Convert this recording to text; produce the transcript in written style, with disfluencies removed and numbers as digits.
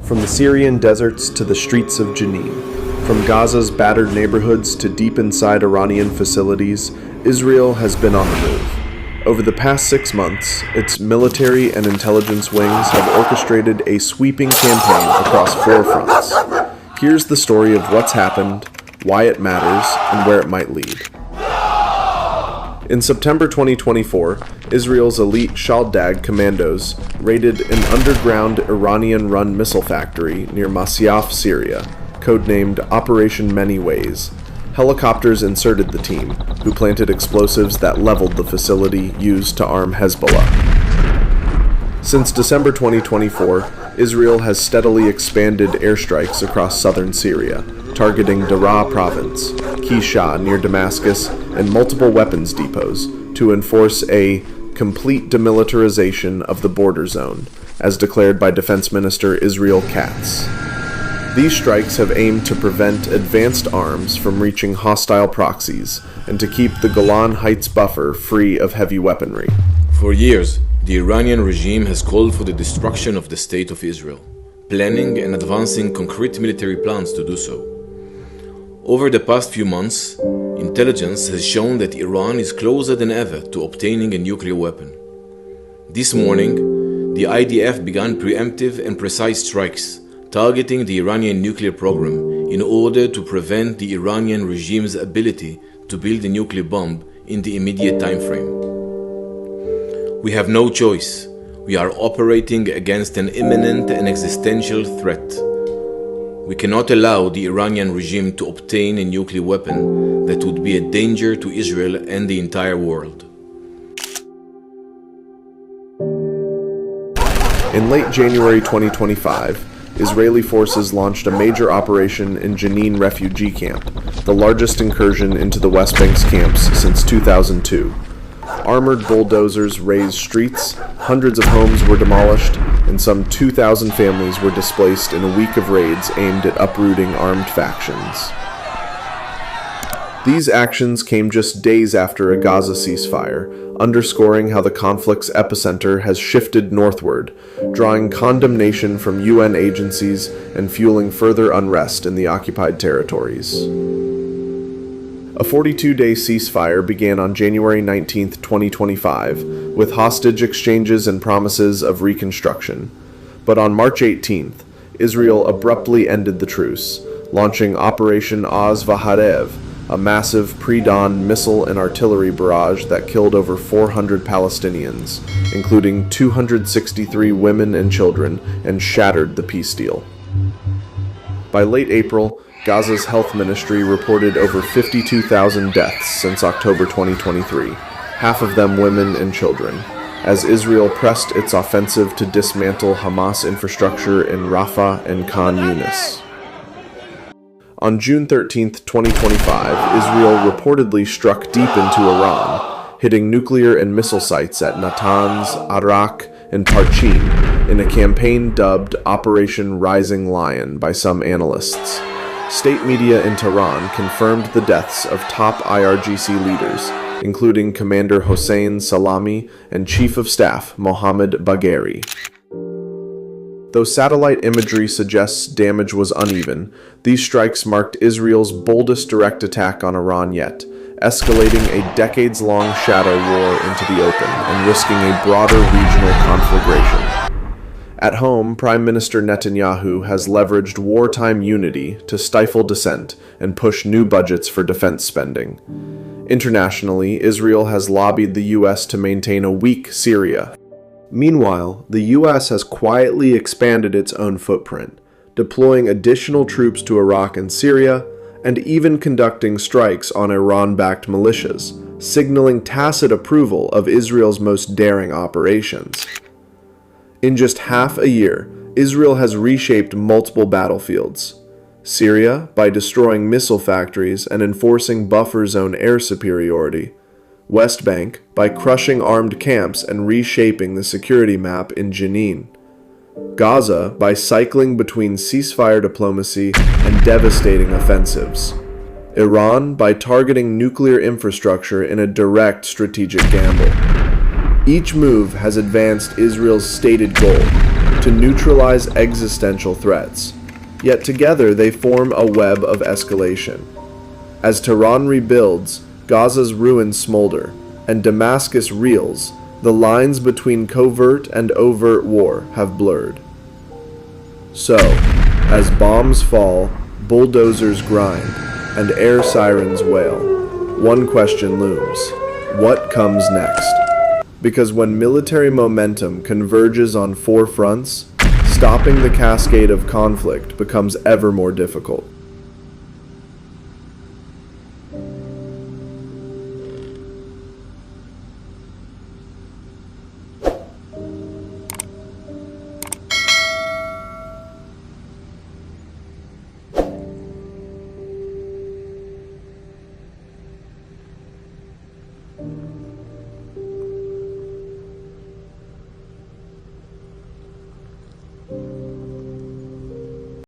From the Syrian deserts to the streets of Jenin, from Gaza's battered neighborhoods to deep inside Iranian facilities, Israel has been on the move. Over the past 6 months, its military and intelligence wings have orchestrated a sweeping campaign across 4 fronts. Here's the story of what's happened, why it matters, and where it might lead. In September 2024, Israel's elite Shaldag commandos raided an underground Iranian-run missile factory near Masyaf, Syria, codenamed Operation Many Ways. Helicopters inserted the team, who planted explosives that leveled the facility used to arm Hezbollah. Since December 2024, Israel has steadily expanded airstrikes across southern Syria, targeting Daraa province, Kisha near Damascus, and multiple weapons depots to enforce a complete demilitarization of the border zone, as declared by Defense Minister Israel Katz. These strikes have aimed to prevent advanced arms from reaching hostile proxies and to keep the Golan Heights buffer free of heavy weaponry. For years, the Iranian regime has called for the destruction of the State of Israel, planning and advancing concrete military plans to do so. Over the past few months, intelligence has shown that Iran is closer than ever to obtaining a nuclear weapon. This morning, the IDF began preemptive and precise strikes targeting the Iranian nuclear program in order to prevent the Iranian regime's ability to build a nuclear bomb in the immediate time frame. We have no choice. We are operating against an imminent and existential threat. We cannot allow the Iranian regime to obtain a nuclear weapon that would be a danger to Israel and the entire world. In late January 2025, Israeli forces launched a major operation in Jenin refugee camp, the largest incursion into the West Bank's camps since 2002. Armored bulldozers razed streets, hundreds of homes were demolished, and some 2,000 families were displaced in a week of raids aimed at uprooting armed factions. These actions came just days after a Gaza ceasefire, underscoring how the conflict's epicenter has shifted northward, drawing condemnation from UN agencies and fueling further unrest in the occupied territories. A 42-day ceasefire began on January 19, 2025, with hostage exchanges and promises of reconstruction. But on March 18th, Israel abruptly ended the truce, launching Operation Oz Vaharev, a massive pre-dawn missile and artillery barrage that killed over 400 Palestinians, including 263 women and children, and shattered the peace deal. By late April, Gaza's health ministry reported over 52,000 deaths since October 2023, half of them women and children, as Israel pressed its offensive to dismantle Hamas infrastructure in Rafah and Khan Yunis. On June 13, 2025, Israel reportedly struck deep into Iran, hitting nuclear and missile sites at Natanz, Arak, and Parchin in a campaign dubbed Operation Rising Lion by some analysts. State media in Tehran confirmed the deaths of top IRGC leaders, including Commander Hossein Salami and Chief of Staff Mohammad Bagheri. Though satellite imagery suggests damage was uneven, these strikes marked Israel's boldest direct attack on Iran yet, escalating a decades-long shadow war into the open and risking a broader regional conflagration. At home, Prime Minister Netanyahu has leveraged wartime unity to stifle dissent and push new budgets for defense spending. Internationally, Israel has lobbied the U.S. to maintain a weak Syria. Meanwhile, the U.S. has quietly expanded its own footprint, deploying additional troops to Iraq and Syria, and even conducting strikes on Iran-backed militias, signaling tacit approval of Israel's most daring operations. In just half a year, Israel has reshaped multiple battlefields. Syria, by destroying missile factories and enforcing buffer zone air superiority. West Bank, by crushing armed camps and reshaping the security map in Jenin. Gaza, by cycling between ceasefire diplomacy and devastating offensives. Iran, by targeting nuclear infrastructure in a direct strategic gamble. Each move has advanced Israel's stated goal, to neutralize existential threats. Yet together they form a web of escalation. As Tehran rebuilds, Gaza's ruins smolder, and Damascus reels, the lines between covert and overt war have blurred. So, as bombs fall, bulldozers grind, and air sirens wail, one question looms: what comes next? Because when military momentum converges on four fronts, stopping the cascade of conflict becomes ever more difficult.